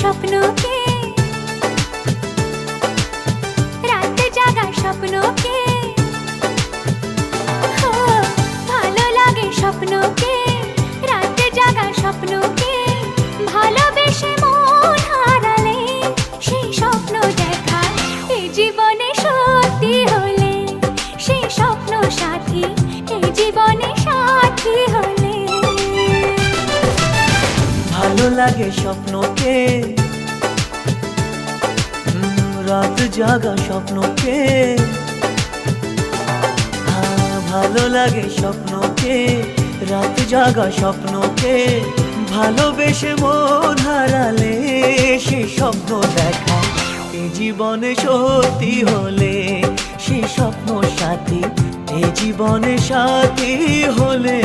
স্বপ্নকে, রাত জাগা স্বপ্নকে, ভালো লাগে স্বপ্নকে, রাত জাগা স্বপ্নকে, ভালোবেসে মন হারালে সেই স্বপ্ন দেখা এই জীবনে সত্যি হলে, সেই স্বপ্ন সাথী এই জীবনে সাথী হলে। ভালো লাগে স্বপ্নকে, রাত জাগা স্বপ্নকে, ভালো লাগে স্বপ্নকে, রাত জাগা স্বপ্নকে, ভালোবেসে মন হারালে সেই স্বপ্ন দেখা এই জীবনে সত্যি হলে, সেই স্বপ্ন সাথী এই জীবনে সাথী হলে।